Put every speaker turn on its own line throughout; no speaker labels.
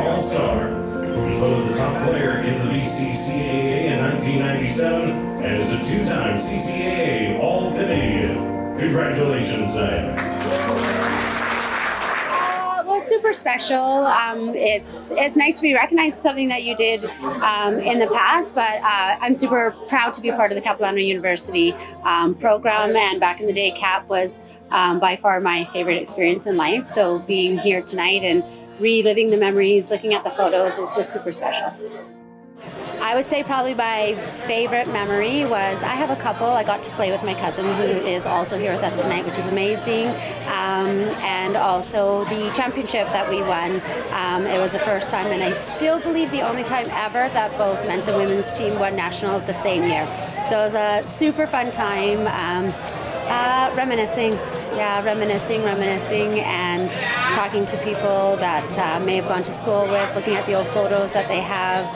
All-Star. He was voted the top player in the VCCAA in 1997 and is a two-time CCAA All-Canadian. Congratulations, Diana.
Well, super special. It's nice to be recognized for something that you did in the past, but I'm super proud to be part of the Capilano University program, and back in the day, Cap was by far my favorite experience in life. So being here tonight and reliving the memories, looking at the photos is just super special. I would say probably my favorite memory was I have a couple. I got to play with my cousin who is also here with us tonight, which is amazing. And also the championship that we won. It was the first time, and I still believe the only time ever that both men's and women's team won national the same year. So it was a super fun time. Reminiscing, and talking to people that may have gone to school with, looking at the old photos that they have,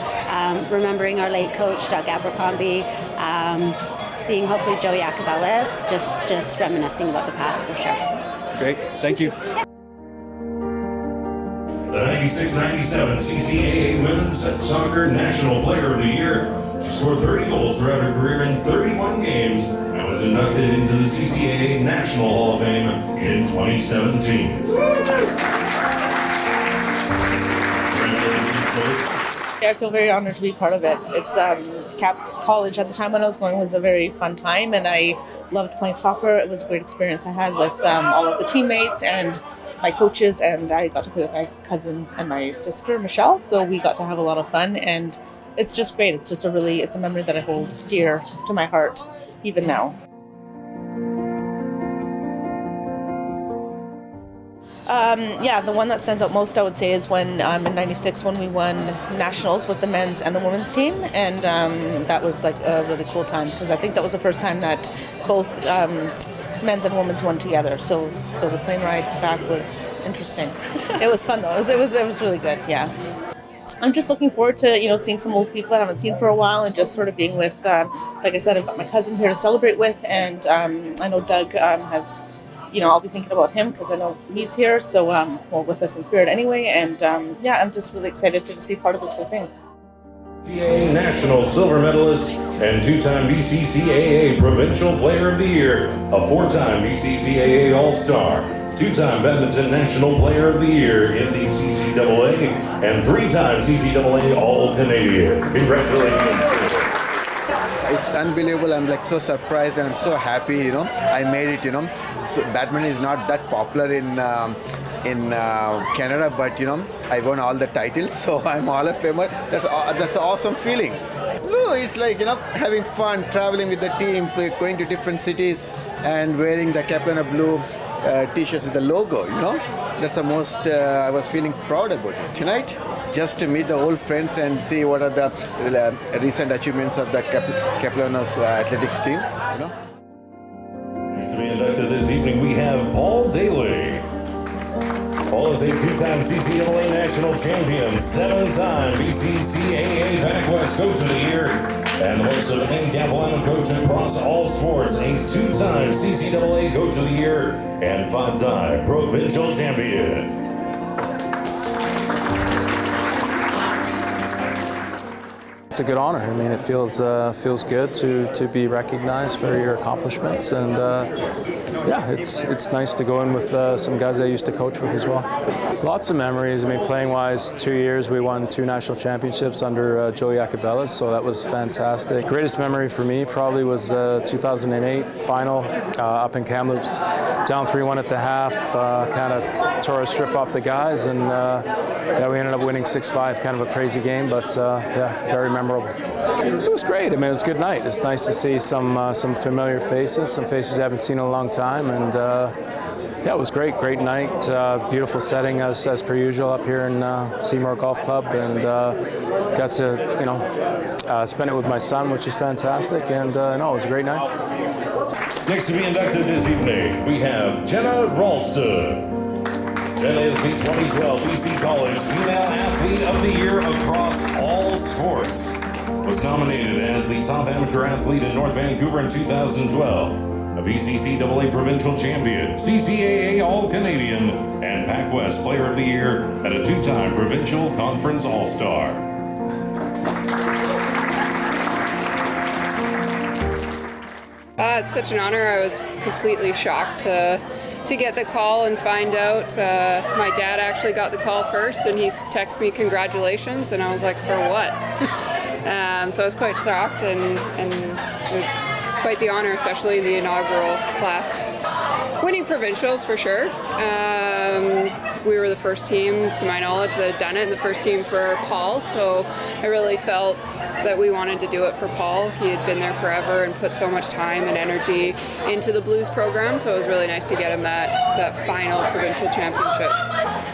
remembering our late coach, Doug Abercrombie, seeing hopefully Joey Acabellis, just reminiscing about the past for sure.
Great, thank you.
The 96-97 CCAA Women's Soccer National Player of the Year. She scored 30 goals throughout her career in 31 games and was inducted into the CCAA National Hall of Fame in 2017.
I feel very honored to be part of it. It's Cap College at the time when I was going was a very fun time, and I loved playing soccer. It was a great experience I had with all of the teammates and my coaches, and I got to play with my cousins and my sister Michelle, so we got to have a lot of fun, and it's just great. It's just it's a memory that I hold dear to my heart even now. The one that stands out most, I would say, is when in '96 when we won nationals with the men's and the women's team, and that was like a really cool time because I think that was the first time that both men's and women's won together. So the plane ride back was interesting. It was fun though. It was really good. Yeah. I'm just looking forward to seeing some old people that I haven't seen for a while, and just sort of being with, like I said, I've got my cousin here to celebrate with, and I know Doug has. I'll be thinking about him because I know he's here, so with us in spirit anyway, and I'm just really excited to just be part of this whole thing.
CCAA National Silver Medalist and two-time BCCAA Provincial Player of the Year, a four-time BCCAA All-Star, two-time Badminton National Player of the Year in the CCAA, and three-time CCAA All-Canadian. Congratulations.
It's unbelievable. I'm like so surprised and I'm so happy. I made it. So badminton is not that popular in Canada, but I won all the titles, so I'm Hall of Famer. That's an awesome feeling. No, it's like having fun, traveling with the team, going to different cities, and wearing the Capilano blue T-shirts with the logo. That's the most I was feeling proud about it tonight. Just to meet the old friends and see what are the recent achievements of the Capilano's athletics team.
Next to be inducted this evening, we have Paul Daly. Paul is a two-time CCAA national champion, seven-time BCCAA Back West Coach of the Year, and the most of any Capilano coach across all sports, a two-time CCAA Coach of the Year, and five-time provincial champion.
It's a good honor. I mean, it feels good to be recognized for your accomplishments, and it's nice to go in with some guys I used to coach with as well. Lots of memories. I mean, playing-wise, 2 years we won 2 national championships under Joey Acabellis, so that was fantastic. Greatest memory for me probably was 2008 final up in Kamloops, down 3-1 at the half. Kind of tore a strip off the guys, and we ended up winning 6-5. Kind of a crazy game, but very memorable. It was great. I mean, it was a good night. It's nice to see some familiar faces, some faces I haven't seen in a long time, and it was great. Great night. Beautiful setting as per usual up here in Seymour Golf Club, and got to spend it with my son, which is fantastic. And it was a great night.
Next to be inducted this evening, we have Jenna Ralston. Jenna is the 2012 BC College Female Athlete of the Year across all sports. Was nominated as the top amateur athlete in North Vancouver in 2012. a VCCAA Provincial Champion, CCAA All-Canadian, and Pac West Player of the Year, and a two-time Provincial Conference All-Star.
It's such an honor. I was completely shocked to get the call and find out. My dad actually got the call first, and he texted me congratulations, and I was like, for what? So I was quite shocked, and it was quite the honor, especially the inaugural class. Winning provincials for sure. We were the first team, to my knowledge, that had done it, and the first team for Paul, so I really felt that we wanted to do it for Paul. He had been there forever and put so much time and energy into the Blues program, so it was really nice to get him that final provincial championship.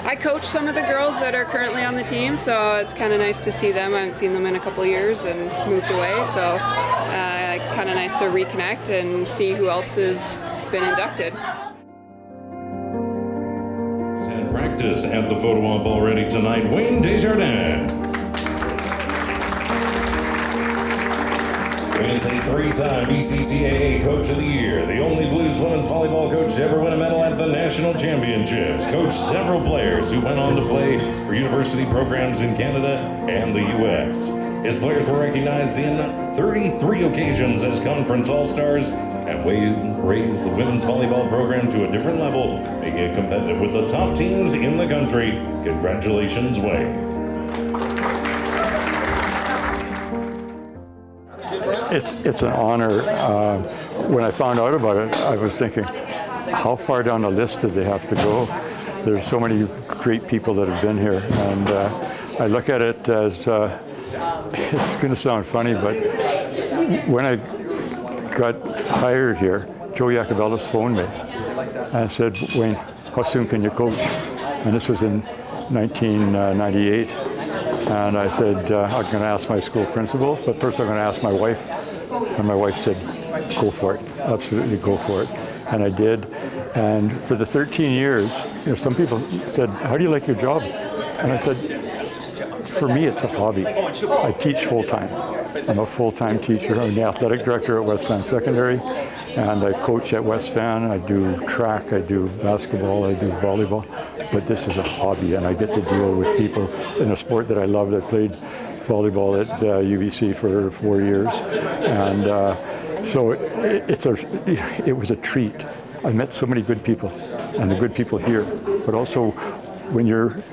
I coach some of the girls that are currently on the team, so it's kind of nice to see them. I haven't seen them in a couple of years and moved away, so kind of nice to reconnect and see who else has been inducted.
And practice at the photo op already tonight, Wayne Desjardins. Wayne is a three-time BCCAA Coach of the Year, the only Blues women's volleyball coach to ever win a medal at the national championships. Coached several players who went on to play for university programs in Canada and the U.S. His players were recognized in 33 occasions as conference all-stars, and Wayne raised the women's volleyball program to a different level, making it competitive with the top teams in the country. Congratulations, Wayne.
It's an honor. When I found out about it, I was thinking, how far down the list did they have to go? There's so many great people that have been here, and I look at it as, it's going to sound funny, but when I got hired here, Joe Yacovellis phoned me and said, Wayne, how soon can you coach? And this was in 1998. And I said, I'm going to ask my school principal, but first I'm going to ask my wife. And my wife said, go for it, absolutely go for it. And I did. And for the 13 years, some people said, how do you like your job? And I said, for me, it's a hobby. I teach full-time. I'm a full-time teacher. I'm the athletic director at West Van Secondary, and I coach at West Van. I do track, I do basketball, I do volleyball. But this is a hobby, and I get to deal with people in a sport that I loved. I played volleyball at UBC for 4 years, and so it was a treat. I met so many good people, and the good people here. But also, when you're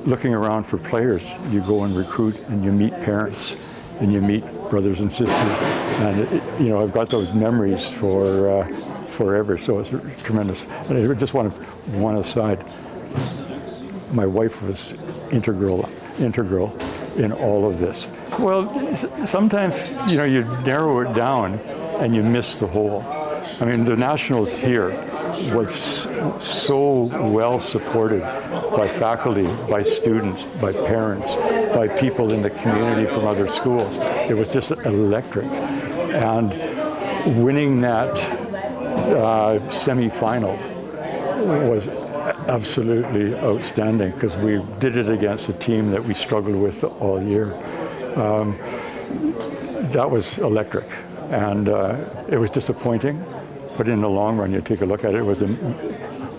looking around for players, you go and recruit, and you meet parents, and you meet brothers and sisters, and I've got those memories for forever. So it's tremendous. And I just want to one aside. My wife was integral in all of this. Well, sometimes you narrow it down and you miss the whole. I mean, the Nationals here was so well supported by faculty, by students, by parents, by people in the community from other schools. It was just electric. And winning that semifinal was absolutely outstanding, because we did it against a team that we struggled with all year. That was electric, and it was disappointing, but in the long run, you take a look at it,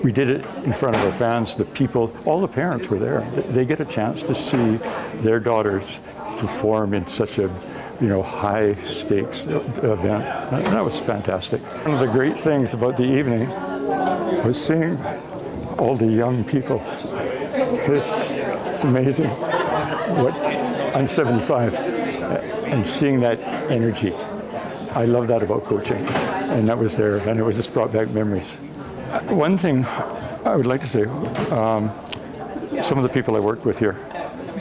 we did it in front of our fans. The people, all the parents were there. They get a chance to see their daughters perform in such a high stakes event. And that was fantastic. One of the great things about the evening was seeing all the young people. It's amazing. I'm 75, and seeing that energy, I love that about coaching, and that was there, and it just brought back memories. One thing I would like to say, some of the people I worked with here,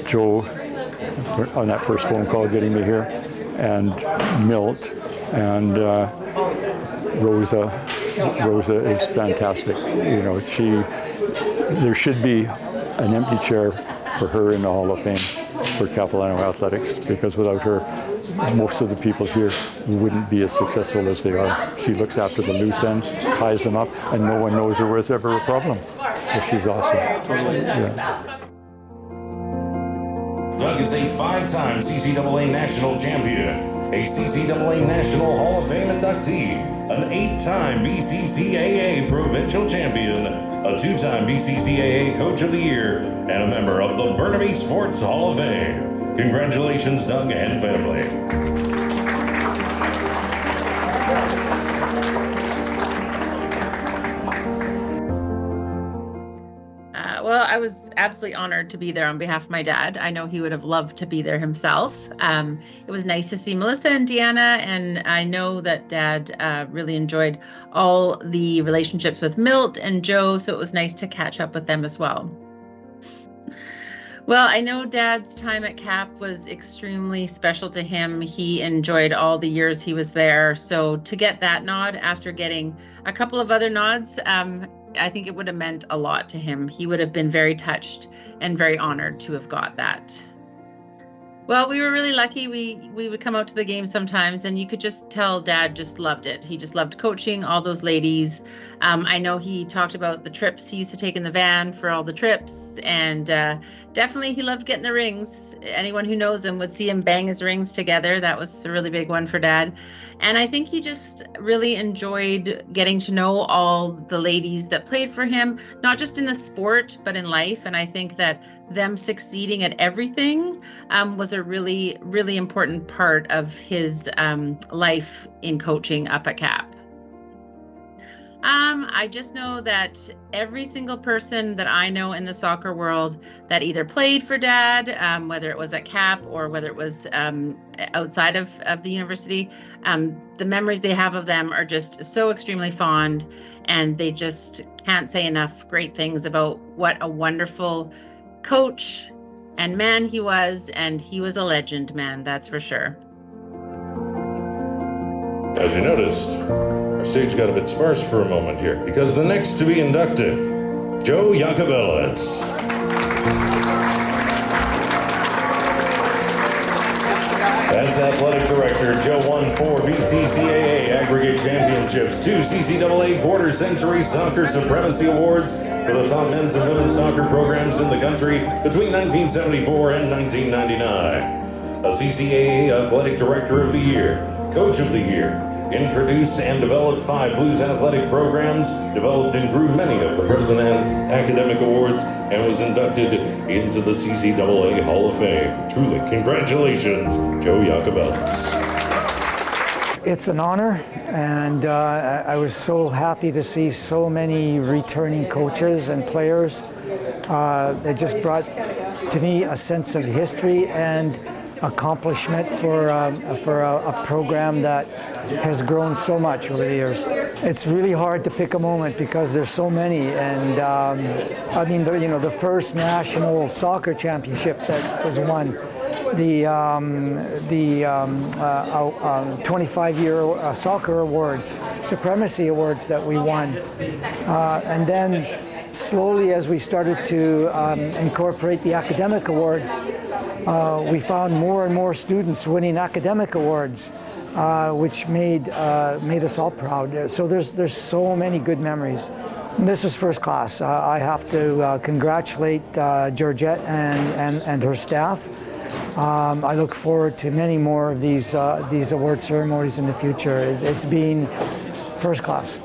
Joe, on that first phone call getting me here, and Milt, and Rosa. Rosa is fantastic. There should be an empty chair for her in the Hall of Fame for Capilano Athletics, because without her, most of the people here wouldn't be as successful as they are. She looks after the loose ends, ties them up, and no one knows there was ever a problem. But she's awesome. Yeah.
Doug is a 5-time CCAA national champion. a CCAA National Hall of Fame inductee, an 8-time BCCAA Provincial Champion, a 2-time BCCAA Coach of the Year, and a member of the Burnaby Sports Hall of Fame. Congratulations, Doug and family.
Well, I was absolutely honored to be there on behalf of my dad. I know he would have loved to be there himself. It was nice to see Melissa and Deanna, and I know that Dad really enjoyed all the relationships with Milt and Joe, so it was nice to catch up with them as well. Well, I know Dad's time at CAP was extremely special to him. He enjoyed all the years he was there. So to get that nod after getting a couple of other nods, I think it would have meant a lot to him. He would have been very touched and very honored to have got that. Well, we were really lucky. We would come out to the game sometimes, and you could just tell Dad just loved it. He just loved coaching all those ladies. I know he talked about the trips he used to take in the van for all the trips, and definitely he loved getting the rings. Anyone who knows him would see him bang his rings together. That was a really big one for Dad. And I think he just really enjoyed getting to know all the ladies that played for him, not just in the sport, but in life. And I think that them succeeding at everything was a really, really important part of his life in coaching up at CAP. I just know that every single person that I know in the soccer world that either played for Dad, whether it was at CAP or whether it was outside of the university, the memories they have of them are just so extremely fond, and they just can't say enough great things about what a wonderful coach and man he was, and he was a legend, man, that's for sure.
As you noticed, our stage got a bit sparse for a moment here, because the next to be inducted, Joe Yacobelis. As athletic director, Joe won 4 BCCAA aggregate championships, 2 CCAA quarter-century soccer supremacy awards for the top men's and women's soccer programs in the country between 1974 and 1999. A CCAA Athletic Director of the Year, Coach of the Year, introduced and developed 5 Blues athletic programs, developed and grew many of the President Academic Awards, and was inducted into the CCAA Hall of Fame. Truly, congratulations, Joe Yacobelis.
It's an honor, and I was so happy to see so many returning coaches and players. It just brought to me a sense of history and accomplishment for a program that has grown so much over the years. It's really hard to pick a moment because there's so many, and I mean, the first national soccer championship that was won, the 25-year soccer awards, supremacy awards that we won, and then slowly as we started to incorporate the academic awards, we found more and more students winning academic awards, which made us all proud. So there's so many good memories. This was first class. I have to congratulate Georgette and her staff. I look forward to many more of these award ceremonies in the future. It's been first class.